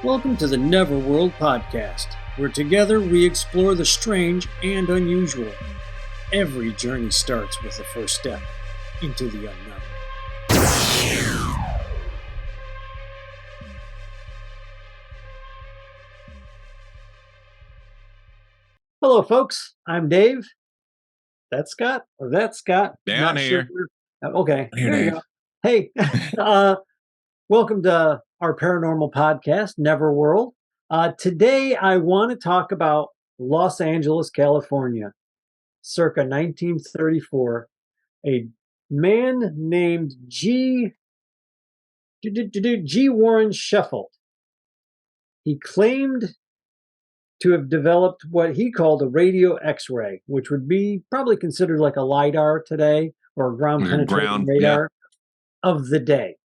Welcome to the Neverworld podcast, where together we explore the strange and unusual. Every journey starts with the first step into the unknown. Hello, folks. I'm Dave. That's Scott, or that's Scott. Down here. Sure. Okay, Here, there you Dave. go. Hey, welcome to our paranormal podcast, Neverworld. Today, I want to talk about Los Angeles, California, circa 1934. A man named G. Warren Sheffield. He claimed to have developed what he called a radio X-ray, which would be probably considered like a LiDAR today or a ground penetrating radar of the day.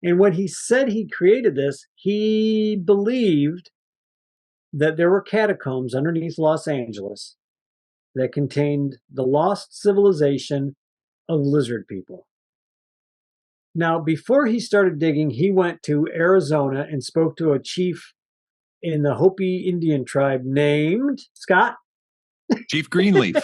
And when he said he created this, he believed that there were catacombs underneath Los Angeles that contained the lost civilization of lizard people. Now, before he started digging, he went to Arizona and spoke to a chief in the Hopi Indian tribe named Scott? Chief Greenleaf.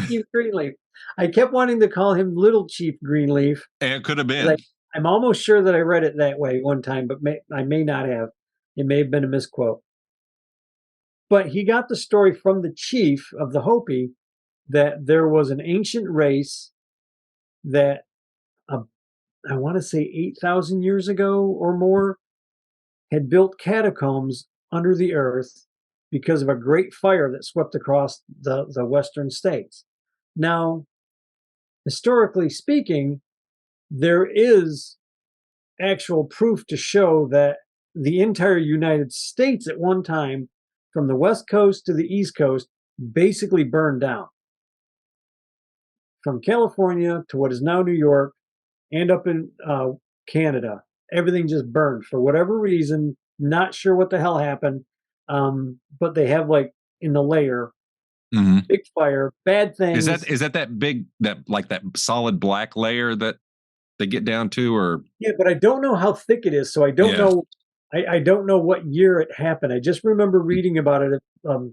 Chief Greenleaf. I kept wanting to call him Little Chief Greenleaf. And it could have been. I'm almost sure that I read it that way one time, but I may not have. It may have been a misquote. But he got the story from the chief of the Hopi that there was an ancient race that I want to say 8,000 years ago or more had built catacombs under the earth because of a great fire that swept across the western states. Now, historically speaking, there is actual proof to show that the entire United States at one time, from the West Coast to the East Coast, basically burned down. From California to what is now New York and up in Canada, everything just burned for whatever reason. Not sure what the hell happened, but they have like in the layer, big fire, bad things. Is that big, that solid black layer that they get down to, or? Yeah, but I don't know how thick it is, so I don't know. I don't know what year it happened. I just remember reading about it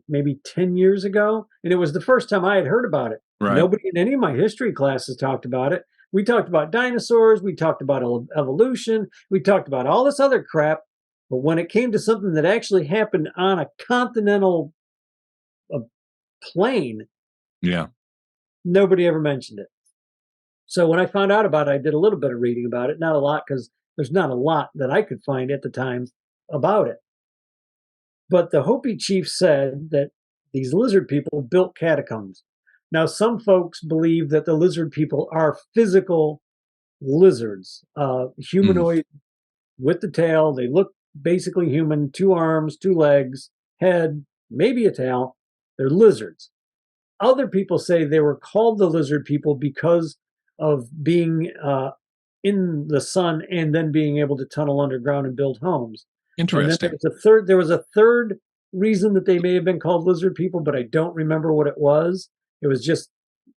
maybe 10 years ago, and it was the first time I had heard about it. Right. Nobody in any of my history classes talked about it. We talked about dinosaurs, we talked about evolution, we talked about all this other crap, but when it came to something that actually happened on a continental plane, nobody ever mentioned it. So when I found out about it, I did a little bit of reading about it, not a lot, because there's not a lot that I could find at the time about it. But the Hopi chief said that these lizard people built catacombs. Now, some folks believe that the lizard people are physical lizards, humanoid with the tail. They look basically human, 2 arms, 2 legs, head, maybe a tail. They're lizards. Other people say they were called the lizard people because of being in the sun and then being able to tunnel underground and build homes. Interesting. And then there was a third reason that they may have been called lizard people, but I don't remember what it was. It was just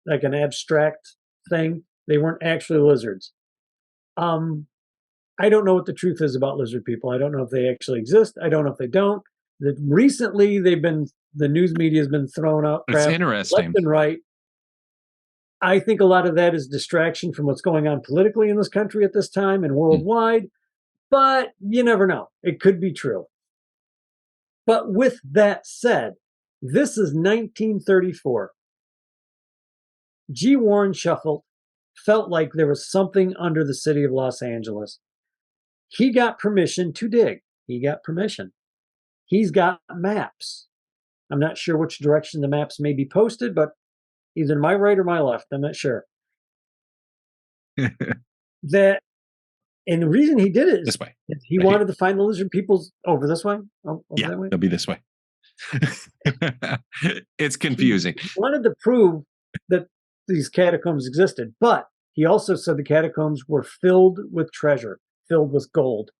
like an abstract thing. They weren't actually lizards. I don't know what the truth is about lizard people. I don't know if they actually exist. I don't know if they don't. Recently, the news media has been thrown out crap left and right. I think a lot of that is distraction from what's going on politically in this country at this time and worldwide, but you never know. It could be true. But with that said, this is 1934. G. Warren Sheffield felt like there was something under the city of Los Angeles. He got permission to dig. He got permission. He's got maps. I'm not sure which direction the maps may be posted, but either my right or my left. I'm not sure. And the reason he did it is this way. He wanted to find the lizard peoples over this way. Over that way? It'll be this way. It's confusing. He wanted to prove that these catacombs existed, but he also said the catacombs were filled with treasure, filled with gold.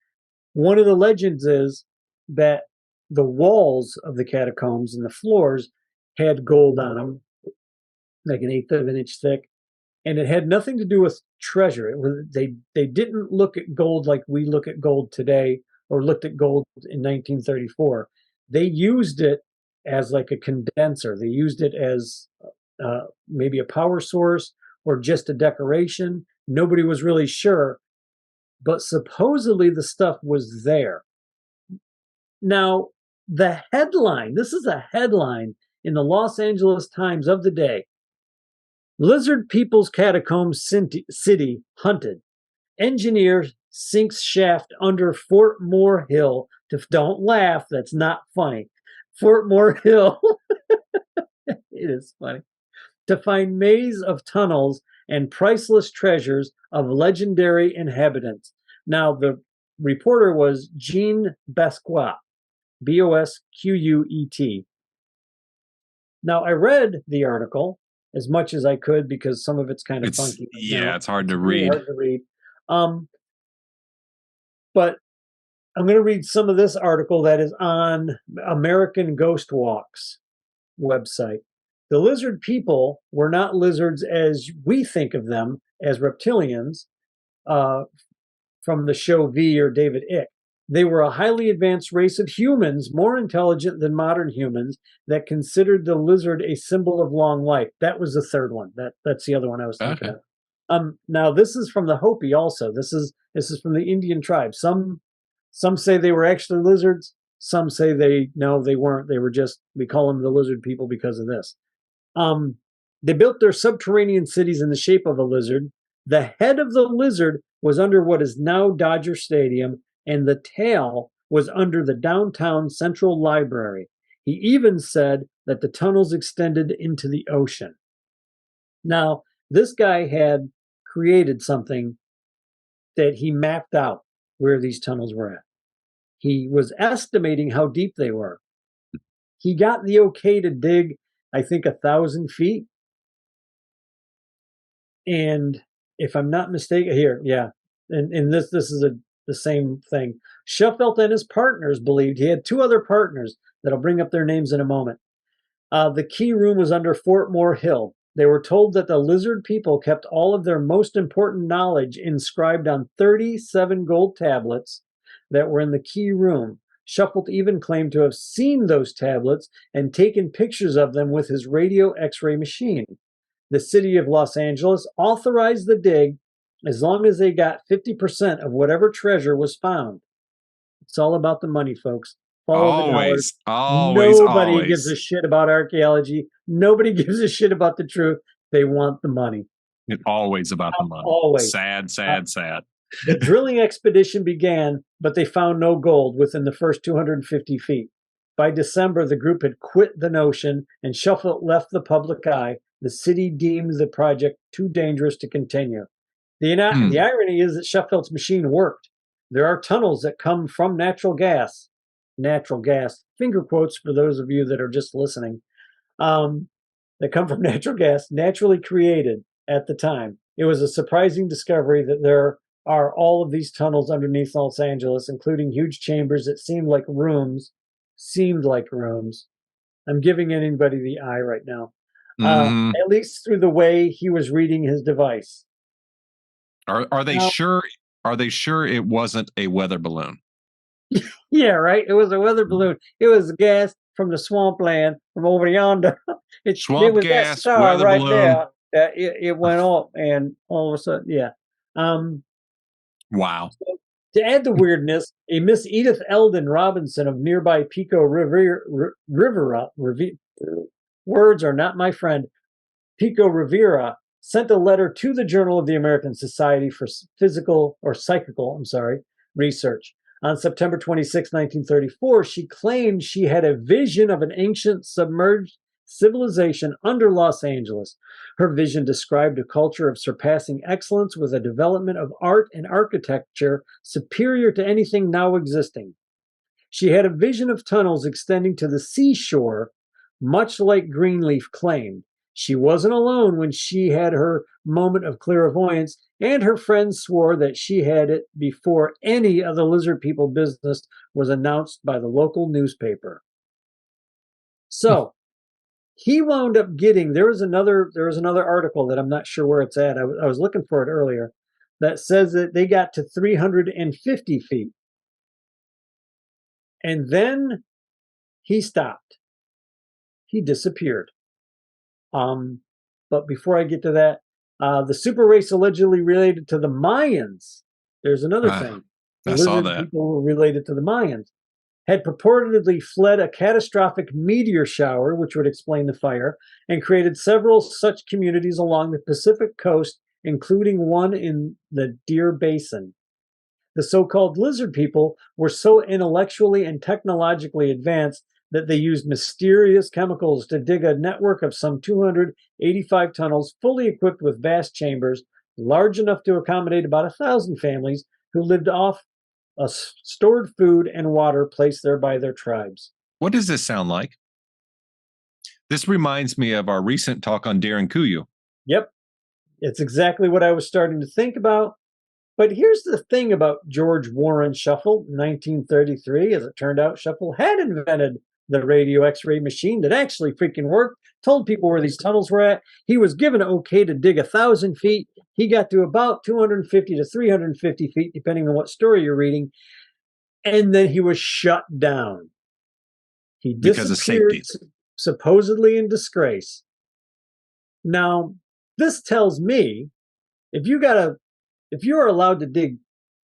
One of the legends is that the walls of the catacombs and the floors had gold on them, like 1/8 of an inch thick, and it had nothing to do with treasure. It was they didn't look at gold like we look at gold today, or looked at gold in 1934. They used it as like a condenser. They used it as maybe a power source or just a decoration. Nobody was really sure, but supposedly the stuff was there. Now, the headline, this is a headline in the Los Angeles Times of the day. Lizard People's Catacombs City hunted. Engineer sinks shaft under Fort Moore Hill to, don't laugh, that's not funny. Fort Moore Hill, it is funny, to find maze of tunnels and priceless treasures of legendary inhabitants. Now, the reporter was Jean Besquet, Bosquet. Now, I read the article as much as I could because some of it's kind of funky. Yeah, it's hard it's to really read. hard to read. But I'm going to read some of this article that is on American Ghost Walks website. The lizard people were not lizards as we think of them as reptilians from the show V or David Icke. They were a highly advanced race of humans, more intelligent than modern humans, that considered the lizard a symbol of long life. That was the third one. That's the other one I was thinking Okay. of. Now this is from the Hopi also. This is from the Indian tribe. Some say they were actually lizards. Some say they weren't. They were just, we call them the lizard people because of this. They built their subterranean cities in the shape of a lizard. The head of the lizard was under what is now Dodger Stadium, and the tail was under the downtown Central Library. He even said that the tunnels extended into the ocean. Now, this guy had created something that he mapped out where these tunnels were at. He was estimating how deep they were. He got the okay to dig, I think, 1,000 feet. And if I'm not mistaken, here, yeah, and this is the same thing. Shuffelt and his partners believed, he had two other partners that I'll bring up their names in a moment. The key room was under Fort Moore Hill. They were told that the lizard people kept all of their most important knowledge inscribed on 37 gold tablets that were in the key room. Shuffelt even claimed to have seen those tablets and taken pictures of them with his radio X-ray machine. The city of Los Angeles authorized the dig as long as they got 50% of whatever treasure was found. It's all about the money, folks. Follow the dollars. Always, always, Nobody gives a always. shit about archaeology. Nobody gives a shit about the truth. They want the money. It's always about the money. Always. Sad, sad, sad. The drilling expedition began, but they found no gold within the first 250 feet. By December, the group had quit the notion and Shuffelt left the public eye. The city deemed the project too dangerous to continue. The irony is that Shuffelt's machine worked. There are tunnels that come from natural gas, finger quotes for those of you that are just listening, that come from natural gas, naturally created at the time. It was a surprising discovery that there are all of these tunnels underneath Los Angeles, including huge chambers that seemed like rooms. I'm giving anybody the eye right now. At least through the way he was reading his device. Are they sure? Are they sure it wasn't a weather balloon? Yeah, right. It was a weather balloon. It was gas from the swampland from over yonder. Swamp was gas, that star weather right balloon. there. It went up, and all of a sudden, yeah. Wow. So to add the weirdness, a Miss Edith Eldon Robinson of nearby Pico Rivera, words are not my friend, Pico Rivera, sent a letter to the Journal of the American Society for Psychical Research. On September 26, 1934, she claimed she had a vision of an ancient submerged civilization under Los Angeles. Her vision described a culture of surpassing excellence with a development of art and architecture superior to anything now existing. She had a vision of tunnels extending to the seashore, much like Greenleaf claimed. She wasn't alone when she had her moment of clairvoyance, and her friends swore that she had it before any of the lizard people business was announced by the local newspaper. So he wound up getting, there was another article that I'm not sure where it's at. I was looking for it earlier, that says that they got to 350 feet. And then he stopped. He disappeared. Um, but before I get to that, the super race allegedly related to the Mayans. There's another thing. The I saw lizard that. people were related to the Mayans. Had purportedly fled a catastrophic meteor shower, which would explain the fire, and created several such communities along the Pacific coast, including one in the Deer Basin. The so-called lizard people were so intellectually and technologically advanced that they used mysterious chemicals to dig a network of some 285 tunnels fully equipped with vast chambers large enough to accommodate about 1,000 families who lived off stored food and water placed there by their tribes. What does this sound like? This reminds me of our recent talk on Darren Kuyu. Yep, it's exactly what I was starting to think about. But here's the thing about George Warren Shuffle, 1933. As it turned out, Shuffle had invented the radio X-ray machine that actually freaking worked, told people where these tunnels were at. He was given okay to dig 1,000 feet. He got to about 250 to 350 feet, depending on what story you're reading. And then he was shut down. He because of disappeared, safety. supposedly in disgrace. Now, this tells me if you are allowed to dig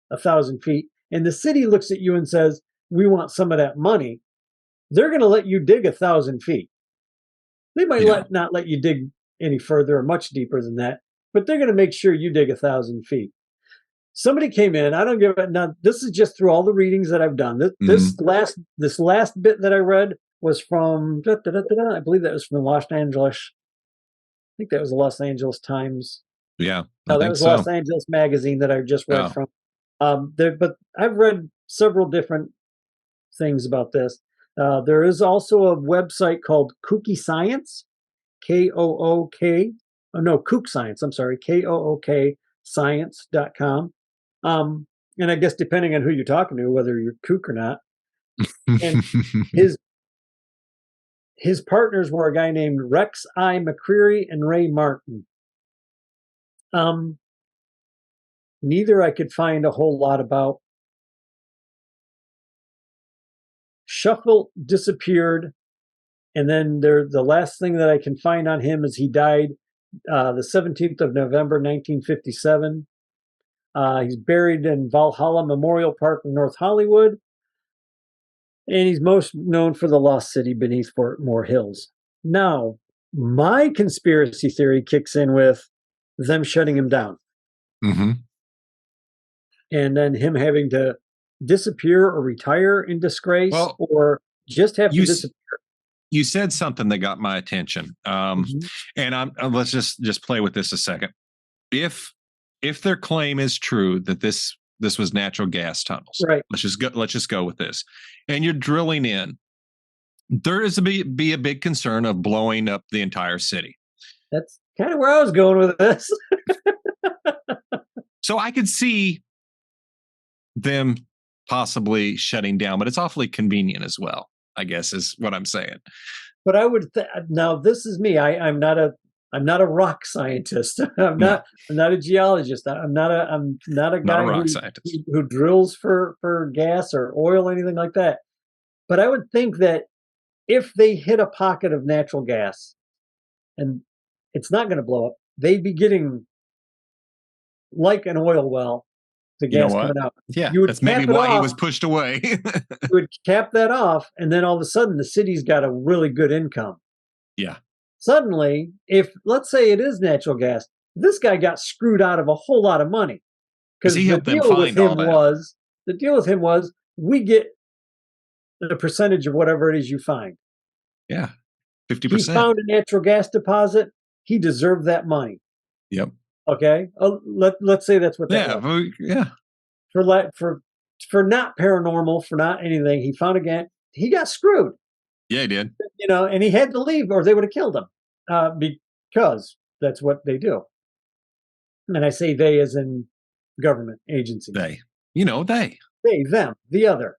1,000 feet and the city looks at you and says, we want some of that money, they're going to let you dig 1,000 feet. They might not let you dig any further or much deeper than that, but they're going to make sure you dig 1,000 feet. Somebody came in. I don't give it. Now, this is just through all the readings that I've done. This last bit that I read was from, I believe that was from Los Angeles. I think that was the Los Angeles Times. Yeah, No, that was Los Angeles Magazine that I just read from. But I've read several different things about this. There is also a website called Kooky Science, Kook. Oh no, Kook Science. I'm sorry, Kook Science.com. And I guess depending on who you're talking to, whether you're kook or not. And his partners were a guy named Rex I. McCreary and Ray Martin. Neither I could find a whole lot about. Shuffle disappeared, and then the last thing that I can find on him is he died the 17th of November, 1957. He's buried in Valhalla Memorial Park in North Hollywood, and he's most known for the lost city beneath Fort Moore Hills. Now, my conspiracy theory kicks in with them shutting him down. Mm-hmm. And then him having to disappear or retire in disgrace or just have to disappear. You said something that got my attention. And let's just play with this a second. If their claim is true that this was natural gas tunnels, right? Let's just go with this. And you're drilling in. There is be a big concern of blowing up the entire city. That's kind of where I was going with this. So I could see them possibly shutting down, but it's awfully convenient as well, I guess is what I'm saying. But I would now this is me. I'm not a rock scientist. I'm not a geologist. I'm not a guy who drills for gas or oil or anything like that. But I would think that if they hit a pocket of natural gas and it's not going to blow up, they'd be getting like an oil well, the gas coming out. Yeah, that's maybe why he was pushed away. You would cap that off, and then all of a sudden the city's got a really good income. Yeah. Suddenly, if let's say it is natural gas, this guy got screwed out of a whole lot of money. Because the deal with him was we get a percentage of whatever it is you find. Yeah. 50%. He found a natural gas deposit. He deserved that money. Yep. Okay. Let's say that's what that was. Yeah. For not paranormal, for not anything, he found again. He got screwed. Yeah, he did. And he had to leave, or they would have killed him, because that's what they do. And I say they as in government agencies. They. They, them, the other.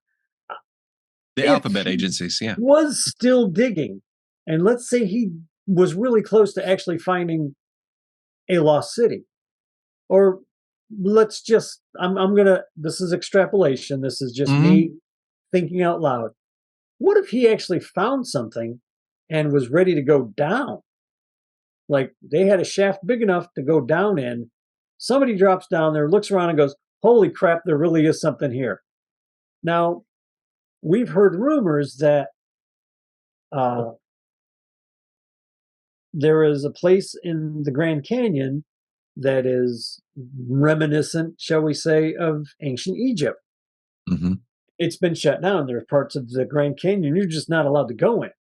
The alphabet agencies, yeah. Was still digging, and let's say he was really close to actually finding a lost city, or let's just. I'm gonna. This is extrapolation. This is just me thinking out loud, what if he actually found something and was ready to go down? Like they had a shaft big enough to go down in. Somebody drops down there, looks around and goes, holy crap, there really is something here. Now, we've heard rumors that uh, there is a place in the Grand Canyon that is reminiscent, shall we say, of ancient Egypt. Mm-hmm. It's been shut down. There are parts of the Grand Canyon you're just not allowed to go in.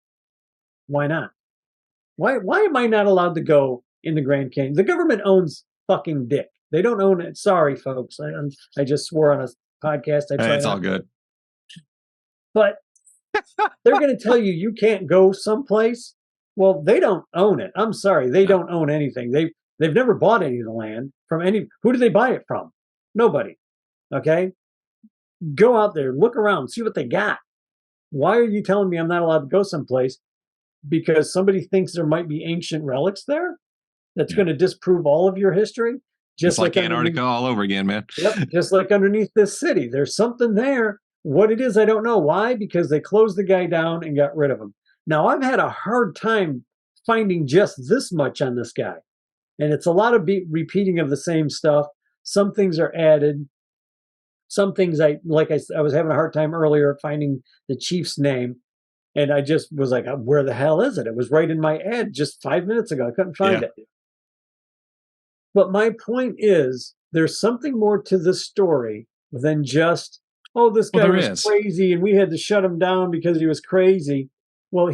Why not? Why am I not allowed to go in the Grand Canyon? The government owns fucking dick. They don't own it. Sorry, folks. I just swore on a podcast. I try It's not all good. But they're going to tell you you can't go someplace. Well, they don't own it. I'm sorry, they don't own anything. They've never bought any of the land from any. Who do they buy it from? Nobody. Okay, go out there, look around, see what they got. Why are you telling me I'm not allowed to go someplace because somebody thinks there might be ancient relics there? That's going to disprove all of your history. Just like Antarctica all over again, man. Yep, just like underneath this city. There's something there. What it is, I don't know. Why? Because they closed the guy down and got rid of him. Now, I've had a hard time finding just this much on this guy. And it's a lot of repeating of the same stuff. Some things are added. Some things I was having a hard time earlier finding the chief's name. And I just was like, where the hell is it? It was right in my ad just 5 minutes ago. I couldn't find it. But my point is, there's something more to this story than just, oh, this guy was crazy and we had to shut him down because he was crazy. Well,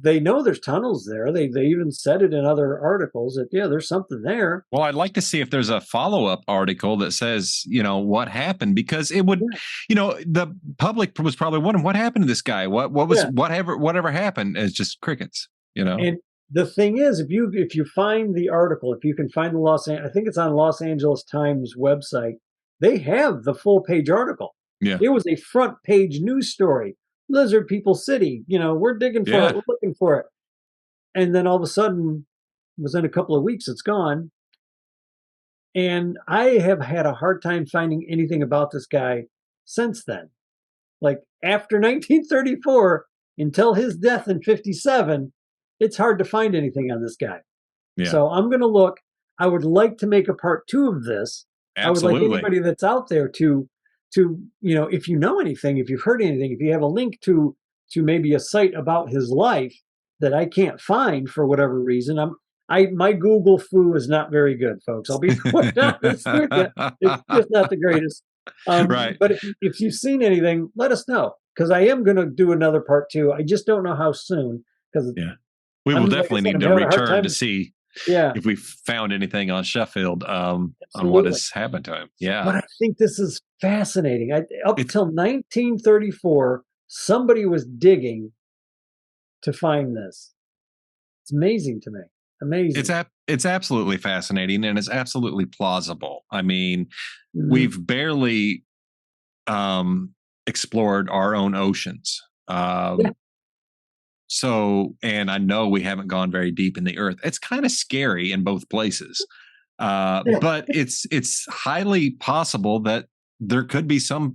they know there's tunnels there. They even said it in other articles that, yeah, there's something there. Well, I'd like to see if there's a follow-up article that says, what happened, because it would, the public was probably wondering what happened to this guy. Whatever happened is just crickets, And the thing is, if you find the article, if you can find I think it's on Los Angeles Times website, they have the full page article. Yeah. It was a front page news story. Lizard People City, we're digging for it, we're looking for it. And then all of a sudden, within a couple of weeks, it's gone. And I have had a hard time finding anything about this guy since then. Like after 1934, until his death in 57, it's hard to find anything on this guy. Yeah. So I'm going to look. I would like to make a part 2 of this. Absolutely. I would like anybody that's out there to if you know anything, if you've heard anything, if you have a link to maybe a site about his life that I can't find for whatever reason. My Google foo is not very good, folks. I'll be quite honest with you. It's just not the greatest. Right. But if you've seen anything, let us know, because I am going to do another part 2. I just don't know how soon. Because we will definitely need to return to see if we found anything on Sheffield on what has happened to him. Yeah. But I think this is fascinating. Up until 1934, somebody was digging to find this. It's amazing to me. Amazing. It's absolutely fascinating, and it's absolutely plausible. I mean, we've barely explored our own oceans. So, and I know we haven't gone very deep in the earth. It's kind of scary in both places. But it's highly possible that there could be some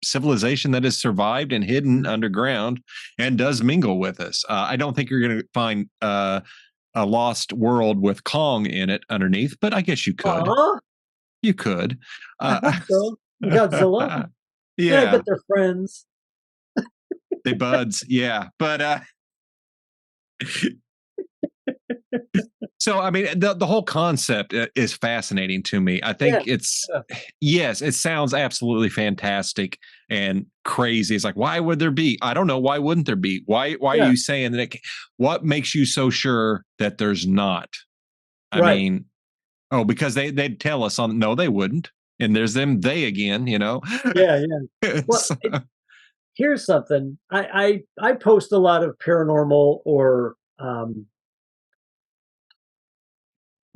civilization that has survived and hidden underground and does mingle with us. I don't think you're going to find a lost world with Kong in it underneath, but I guess you could. You could. I hope so. Godzilla. Yeah, I bet they're friends. They buds, yeah. But so, I mean, the whole concept is fascinating to me. I think yes, it sounds absolutely fantastic and crazy. It's like, why would there be? I don't know. Why wouldn't there be? Why are you saying that? What makes you so sure that there's not? I mean, because they'd tell us no, they wouldn't. And there's they again, Yeah. Well, here's something. I post a lot of paranormal or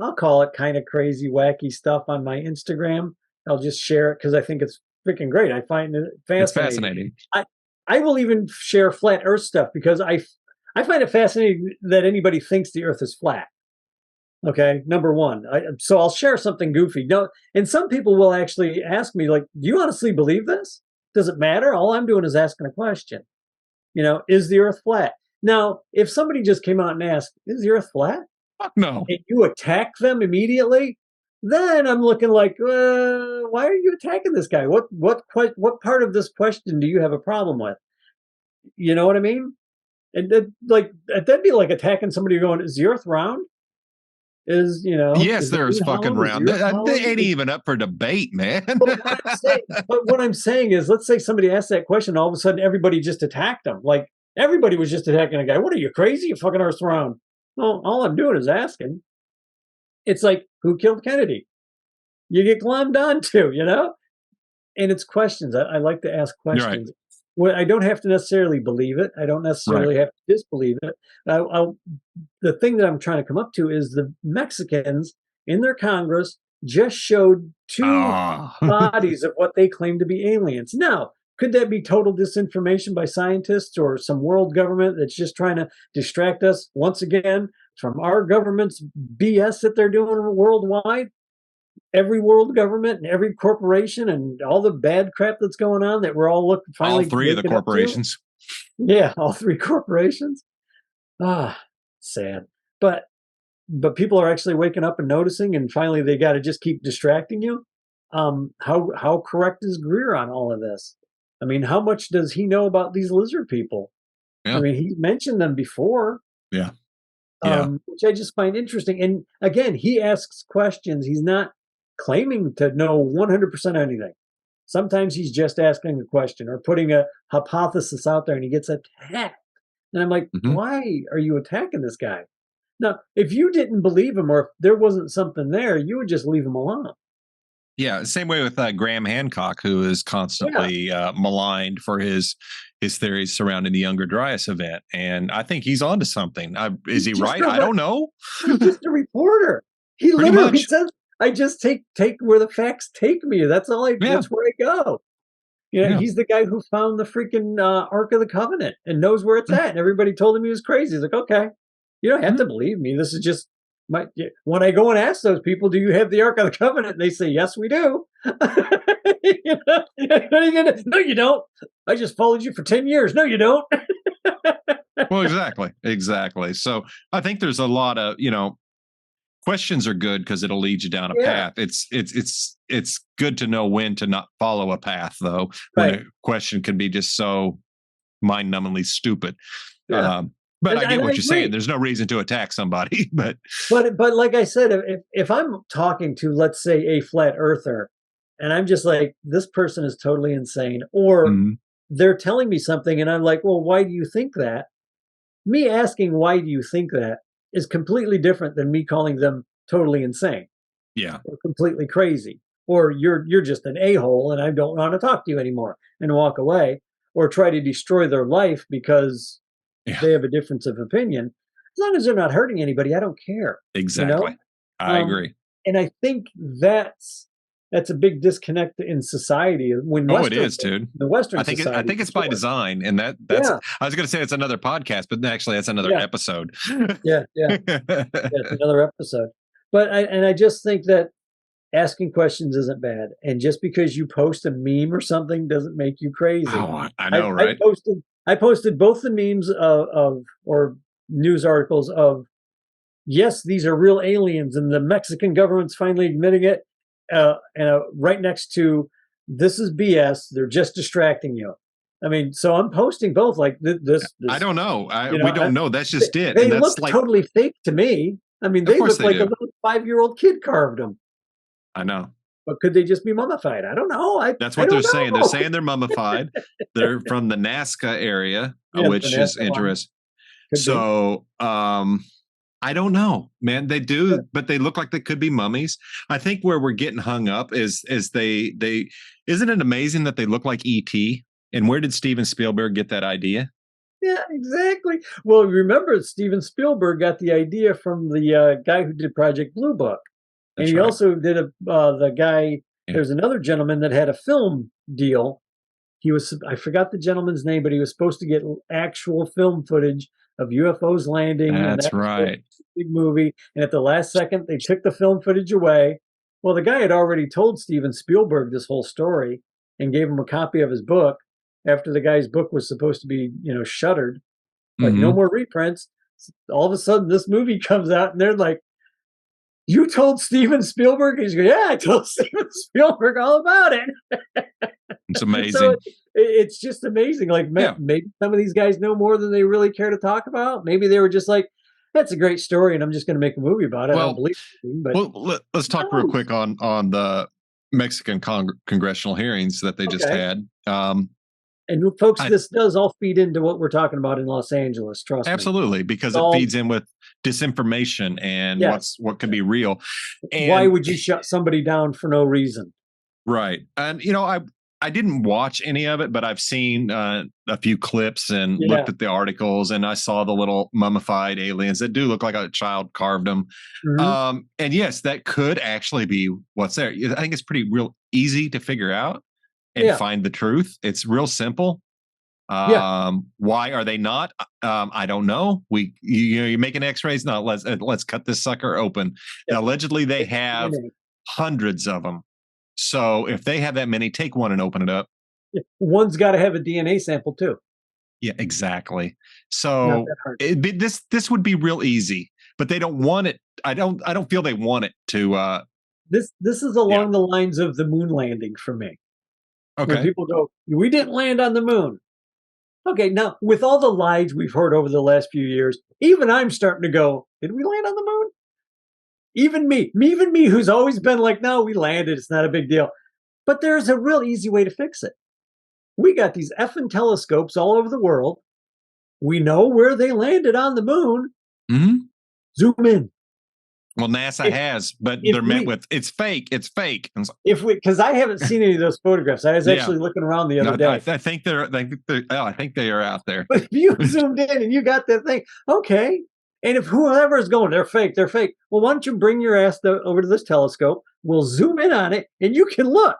I'll call it kind of crazy, wacky stuff on my Instagram. I'll just share it because I think it's freaking great. I find it fascinating. It's fascinating. I will even share flat Earth stuff because I find it fascinating that anybody thinks the Earth is flat. Okay, number one. So I'll share something goofy. No, and some people will actually ask me, like, "Do you honestly believe this?" Does it matter? All I'm doing is asking a question. Is the Earth flat? Now, if somebody just came out and asked, is the Earth flat? Fuck no. And you attack them immediately, then I'm looking like, why are you attacking this guy? What part of this question do you have a problem with? You know what I mean? And that'd be like attacking somebody going, is the Earth round? Yes, Is the there's moon fucking hollow? Is the round. Earth hollow? They ain't even up for debate, man. But what I'm saying is, let's say somebody asked that question, all of a sudden everybody just attacked them. Like everybody was just attacking a guy. What are you crazy? You fucking Earth's round. Well, all I'm doing is asking. It's like, who killed Kennedy? You get glommed onto. And it's questions. I like to ask You're right. questions. Well, I don't have to necessarily believe it. I don't Right. necessarily have to disbelieve it. The thing that I'm trying to come up to is the Mexicans in their Congress just showed two Ah. bodies of what they claim to be aliens. Now, could that be total disinformation by scientists or some world government that's just trying to distract us once again from our government's BS that they're doing worldwide? Every world government and every corporation and all the bad crap that's going on that we're all All finally three of the waking up to. corporations. Yeah, all three corporations. Ah, sad. But people are actually waking up and noticing, and finally they got to just keep distracting you. How correct is Greer on all of this? I mean, how much does he know about these lizard people? I Yeah. mean, he mentioned them before. Yeah. Yeah. Which I just find interesting. And again, he asks questions. He's not claiming to know 100% anything. Sometimes he's just asking a question or putting a hypothesis out there and he gets attacked. And I'm like, Mhm. why are you attacking this guy? Now, if you didn't believe him or if there wasn't something there, you would just leave him alone. Yeah, same way with Graham Hancock, who is Yeah. constantly maligned for his theories surrounding the Younger Dryas event, and I think he's onto something. Is He's he just right? I don't know. he's just a reporter. He Pretty literally much. says, I just take where the facts take me. That's Yeah. where I go. Yeah. He's the guy who found the freaking Ark of the Covenant and knows where it's Mm, at. And everybody told him he was crazy. He's like, okay, you don't have mm. to believe me. This is just when I go and ask those people, do you have the Ark of the Covenant? And they say, yes, we do. What are you gonna? No, you don't. I just followed you for 10 years. No, you don't. Well, exactly. So I think there's a lot of questions are good because it'll lead you down a Yeah, path. It's good to know when to not follow a path, though. When right. a question can be just so mind-numbingly stupid. Yeah, But I and get I what you're saying. agree. There's no reason to attack somebody, but But like I said, if I'm talking to, let's say, a flat earther, and I'm just like, this person is totally insane, or Mhm. they're telling me something, and I'm like, well, why do you think that? Me asking why do you think that is completely different than me calling them totally insane Yeah, or completely crazy, or you're just an a-hole and I don't want to talk to you anymore and walk away, or try to destroy their life because yeah, they have a difference of opinion. As long as they're not hurting anybody, I don't care. You exactly. know, I um, agree. and I think that's a big disconnect in society when Oh, it is, dude. the Western I society think for it's by sure. design, and that's. Yeah, I was going to say it's another podcast, but actually, that's another yeah, episode. yeah. It's another episode. But I just think that asking questions isn't bad, and just because you post a meme or something doesn't make you crazy. Oh, I I, know, I right? posted both the memes of or news articles of, yes, these are real aliens, and the Mexican government's finally admitting it. And right next to, this is BS. They're just distracting you. I mean, so I'm posting both. Like I this. don't know. You We know, don't know. That's they, just it, and they that's look like, totally fake to me. I mean, of they course look they like a do. little 5-year-old kid carved them. I know. But could they just be mummified? I don't know. That's I what they're don't saying. They're know. saying they're mummified. They're from the Nazca area, Yeah, the which is NASA one interesting. could be. So, I don't know, man. They Yeah. do, but they look like they could be mummies. I think where we're getting hung up is they isn't it amazing that they look like ET? And where did Steven Spielberg get that idea? Yeah, exactly. Well, remember, Steven Spielberg got the idea from the guy who did Project Blue Book, and That's he right. also did the guy. Yeah. There's another gentleman that had a film deal. I forgot the gentleman's name, but he was supposed to get actual film footage of UFOs landing and That's actual right. big movie. And at the last second, they took the film footage away. Well, the guy had already told Steven Spielberg this whole story, and gave him a copy of his book after the guy's book was supposed to be, shuttered, like no Mm-hmm. more reprints. All of a sudden, this movie comes out, and they're like, "You told Steven Spielberg?" He's going, "Yeah, I told Steven Spielberg all about it." It's So amazing. it's just amazing. Like Yeah. maybe some of these guys know more than they really care to talk about. Maybe they were just like, "That's a great story, and I'm just going to make a movie about it." I don't Well, believe it, but let's who talk real knows? quick on the Mexican congressional hearings that they just Okay. had. And folks, I this does all feed into what we're talking about in Los Angeles. Trust me. Absolutely, It's because it all feeds in with disinformation and yes. what could be real. Why And would you shut somebody down for no reason? right. And I didn't watch any of it, but I've seen a few clips and Yeah. looked at the articles, and I saw the little mummified aliens that do look like a child carved them. Hmm. And yes, that could actually be what's there. I think it's pretty real easy to figure out and Yeah. find the truth. It's real simple. Yeah. Why are they not? I don't know. You making X-rays? No, let's cut this sucker open. Yeah. Now, allegedly, they Take have DNA. hundreds of them. So if they have that many, take one and open it up. Yeah. One's got to have a DNA sample too. Yeah, exactly. Not So that hard. this would be real easy, but they don't want it. I don't feel they want it to. This is Yeah. along the lines of the moon landing for me. When Okay. people go, "We didn't land on the moon." Okay, now with all the lies we've heard over the last few years, even I'm starting to go, "Did we land on the moon?" Even me, who's always been like, "No, we landed. It's not a big deal." But there's a real easy way to fix it. We got these effing telescopes all over the world. We know where they landed on the moon. Hmm. Zoom in. Well, NASA If has, but if they're met we with it's fake. It's fake. And if we because I haven't seen any of those photographs. I was yeah, actually looking around the no, other day. I think they're. I think they are out there. But if you zoomed in and you got that thing, okay. And if whoever is going, they're fake, they're fake. Well, why don't you bring your ass over to this telescope? We'll zoom in on it and you can look.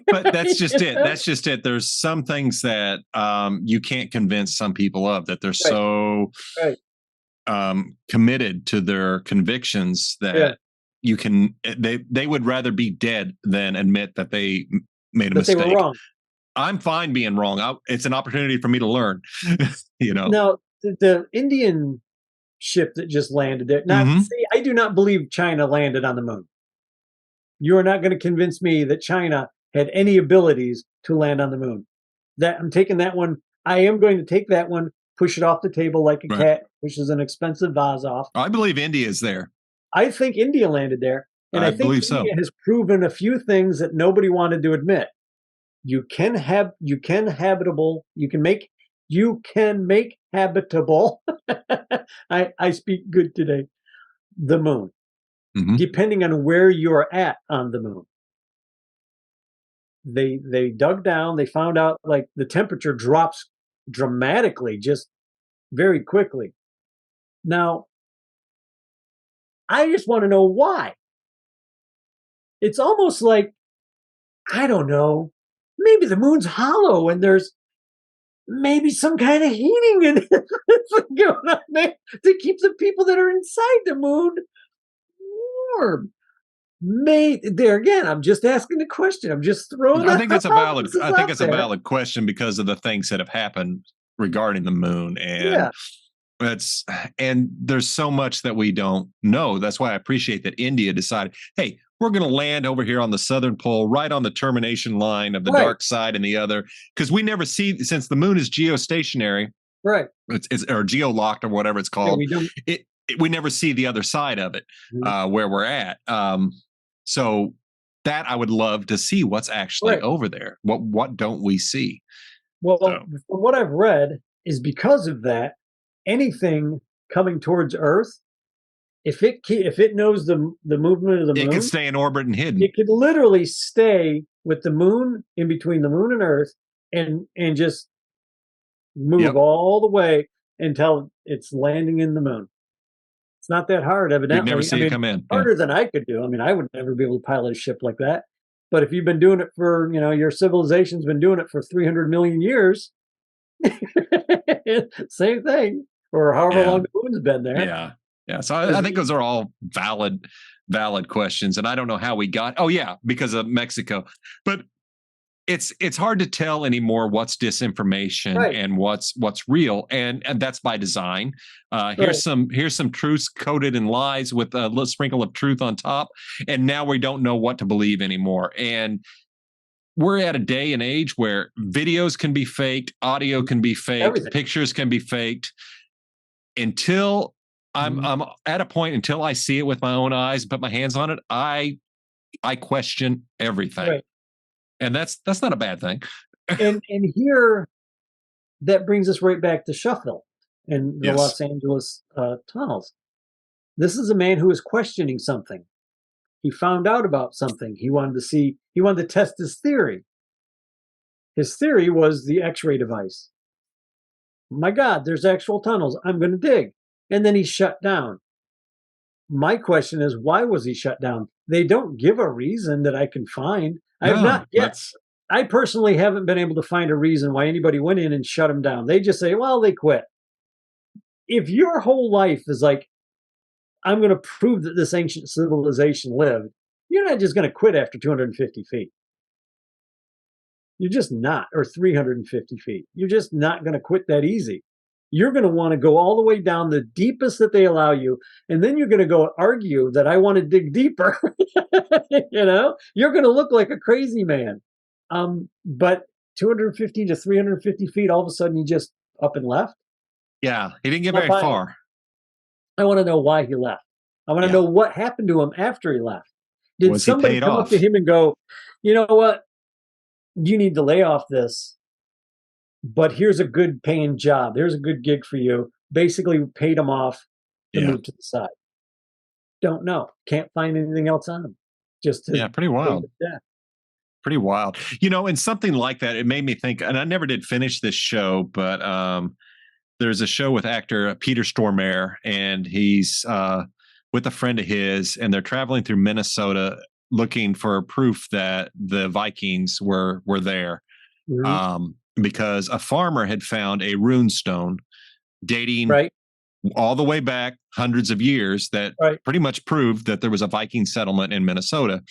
But that's just You it. know? That's just it. There's some things that you can't convince some people of, that they're Right, so right. committed to their convictions Yeah. that they would rather be dead than admit that they made a That they were mistake. wrong. I'm fine being wrong. It's an opportunity for me to learn. you know. Now, the Indian ship that just landed there. Now, Hmm. see, I do not believe China landed on the moon. You are not going to convince me that China had any abilities to land on the moon. That I'm taking that one. I am going to take that one, push it off the table like a Right. cat pushes an expensive vase off. I believe India is there. I think India landed there, and I I think believe India so. has proven a few things that nobody wanted to admit. You can make habitable. I speak good today. The moon, Hmm. depending on where you're at on the moon. They dug down. They found out like the temperature drops dramatically, just very quickly. Now, I just want to know why. It's almost like I don't know. Maybe the moon's hollow and there's maybe some kind of heating in it going on there to keep the people that are inside the moon warm. There again, I'm just asking the question. I'm just throwing I the think it's a valid. hypothesis I think out it's a there. valid question because of the things that have happened regarding the moon, Yeah, and That's and there's so much that we don't know. That's why I appreciate that India decided, hey, we're going to land over here on the southern pole, right on the termination line of the right, dark side and the other, because we never see, since the moon is geostationary, right. it's or geolocked or whatever it's Yeah, called. we don't. We never see the other side of it, Mhm. where we're at. So that I would love to see what's actually Right. over there. What don't we see? Well, So from what I've read, is because of that, anything coming towards Earth, if it knows the movement of the it could moon, stay in orbit and hidden. it could literally stay with the moon in between the moon and Earth, and just move Yep, all the way until it's landing in the moon. It's not that hard, you'd never evidently. I see it mean, come in. Yeah. harder than I could do. I mean, I would never be able to pilot a ship like that. But if you've been doing it for, your civilization's been doing it for 300 million years, same thing, or however Yeah. long the moon's been there. Yeah. Yeah. So I 'Cause think those are all valid questions. And I don't know how we got, oh, yeah, because of Mexico. But it's hard to tell anymore what's disinformation Right, and what's real, and that's by design. right. Here's some truths coated in lies with a little sprinkle of truth on top, and now we don't know what to believe anymore. And we're at a day and age where videos can be faked, audio can be faked, Everything. pictures can be faked. Until Mhm. I'm at a point, until I see it with my own eyes, put my hands on it, I question everything, Right. and that's not a bad thing. And here that brings us right back to Sheffield and the Yes. Los Angeles tunnels. This is a man who is questioning something. He found out about something. He wanted to test his theory. His theory was the X-ray device. My God, there's actual tunnels. I'm going to dig. And then he shut down. My question is, why was he shut down? They don't give a reason that I can find. I have No, not yet. that's I personally haven't been able to find a reason why anybody went in and shut him down. They just say, well, they quit. If your whole life is like, I'm going to prove that this ancient civilization lived, you're not just going to quit after 250 feet. You're just not, or 350 feet. You're just not going to quit that easy. You're going to want to go all the way down the deepest that they allow you. And then you're going to go argue that I want to dig deeper. You're going to look like a crazy man. But 250 to 350 feet, all of a sudden you just up and left. yeah, he didn't get Not very buying it. far. I want to know why he left. I want to Yeah. know what happened to him after he left. Did Was he somebody paid come up to off? him and go, you know what? You need to lay off this, but here's a good paying job. Here's a good gig for you. Basically paid him off to Yeah. move to the side. Don't know. Can't find anything else on him. Just Yeah, to pretty date wild. of death. Pretty wild. And something like that, it made me think, and I never did finish this show, but there's a show with actor Peter Stormare, and he's with a friend of his, and they're traveling through Minnesota looking for proof that the Vikings were there. Mhm. Because a farmer had found a rune stone dating Right, all the way back hundreds of years that right, pretty much proved that there was a Viking settlement in Minnesota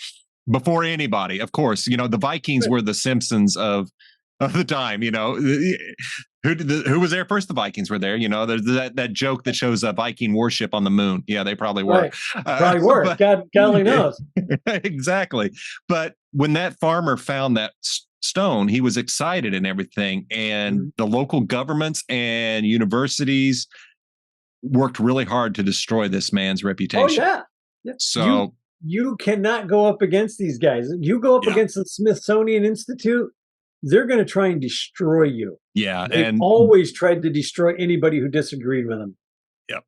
before anybody. Of course, the Vikings right, were the Simpsons of the time. Who was there first? The Vikings were there. There's that joke that shows a Viking warship on the moon. Yeah, they probably were. right. Probably were. But God only knows. exactly. But when that farmer found that stone, he was excited and everything, and Mhm. the local governments and universities worked really hard to destroy this man's Oh reputation. yeah. Yeah. You So you cannot go up against these guys. You go up yeah, against the Smithsonian Institute, they're going to try and destroy you. yeah, They've and always tried to destroy anybody who disagreed with them. yeah,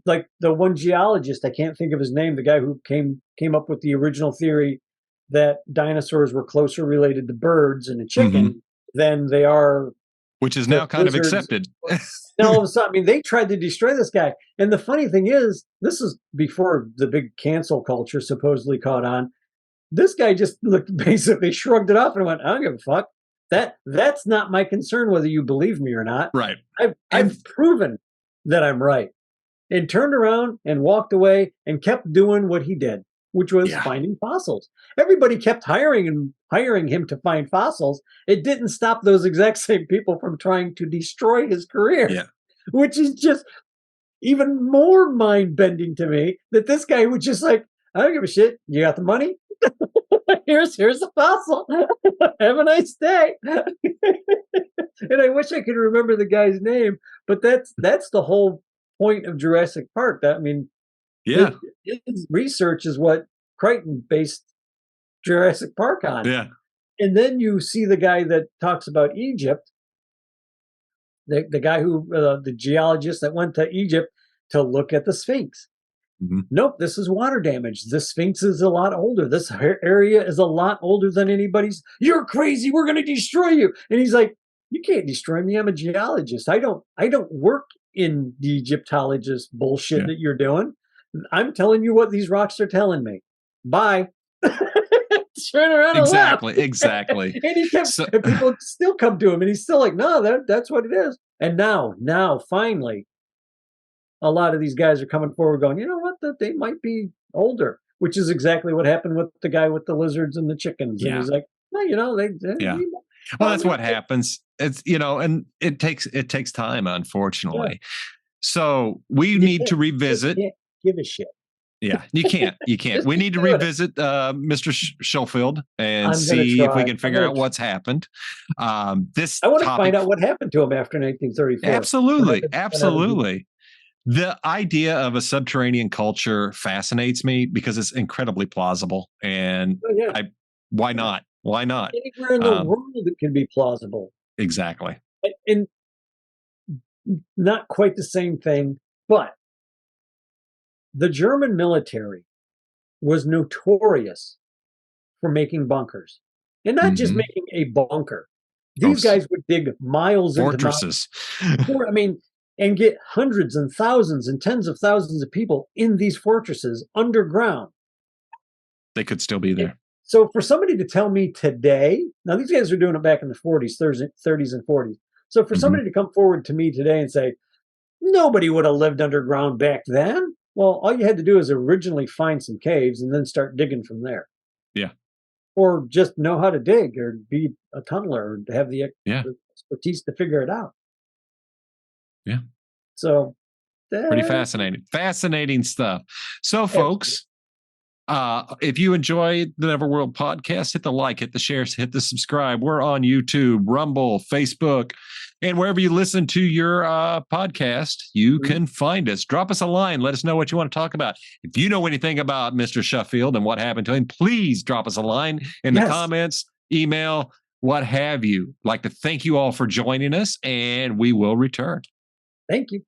Like the one geologist, I can't think of his name, the guy who came up with the original theory that dinosaurs were closer related to birds and a hmm chicken than they are which is to now kind of lizards. accepted. Now all of a sudden, I mean, they tried to destroy this guy. And the funny thing is, this is before the big cancel culture supposedly caught on. This guy just looked basically shrugged it off and went, I don't give a fuck. That's not my concern whether you believe me or not. Right. I've And proven that I'm right. And turned around and walked away and kept doing what he did, which was yeah, finding fossils. Everybody kept hiring him to find fossils. It didn't stop those exact same people from trying to destroy his career, yeah, which is just even more mind bending to me that this guy would just like, I don't give a shit. You got the money? Here's the fossil. Have a nice day. And I wish I could remember the guy's name, but that's the whole point of Jurassic Park. I mean, his, yeah, his research is what Crichton based Jurassic Park on. yeah. And then you see the guy that talks about Egypt, the guy who the geologist that went to Egypt to look at the Sphinx. Mhm. Nope, this is water damage. The Sphinx is a lot older. This area is a lot older than anybody's. You're crazy. We're going to destroy you. And he's like, you can't destroy me. I'm a geologist. I don't work in the Egyptologist bullshit Yeah, that you're doing. I'm telling you what these rocks are telling me. Bye. Turn around and left. exactly, exactly. And he kept, So and people still come to him, and he's still like, no, that's what it is. And now, finally, a lot of these guys are coming forward going, you know what, that they might be older, which is exactly what happened with the guy with the lizards and the chickens. And yeah, he's like, well, Yeah. we, Well, well, that's what happens. It's, and it takes time, yeah, unfortunately. So we you need to just revisit. can't give a shit. Yeah, you can't. You can't. Just We keep need to doing it. revisit Mr. Schofield and I'm gonna see if we try. can I'm figure gonna. out what's happened. This I want to find topic, out what happened to him after 1934. absolutely, Whenever he, absolutely. The idea of a subterranean culture fascinates me because it's incredibly plausible, and oh, yeah, I, why not? Why not? anywhere in the Um, world it can be plausible, exactly. and not quite the same thing. But the German military was notorious for making bunkers, and not just Hmm. making a bunker. Oh, These guys would dig miles into miles. fortresses. I mean, and get hundreds and thousands and tens of thousands of people in these fortresses underground. They could still be And there. so for somebody to tell me today, now these guys are doing it back in the 40s, 30s, and 40s. So for Hmm. somebody to come forward to me today and say, nobody would have lived underground back then. Well, all you had to do is originally find some caves and then start digging from there. Yeah. Or just know how to dig or be a tunneler or have the Yeah. expertise to figure it out. Yeah. So, Pretty uh, fascinating. Fascinating stuff. So, absolutely. folks, if you enjoy the Neverworld podcast, hit the like, hit the share, hit the subscribe. We're on YouTube, Rumble, Facebook, and wherever you listen to your podcast, you Mhm. can find us. Drop us a line. Let us know what you want to talk about. If you know anything about Mr. Sheffield and what happened to him, please drop us a line in the Yes. comments, email, what have you. Like to thank you all for joining us, and we will return. Thank you.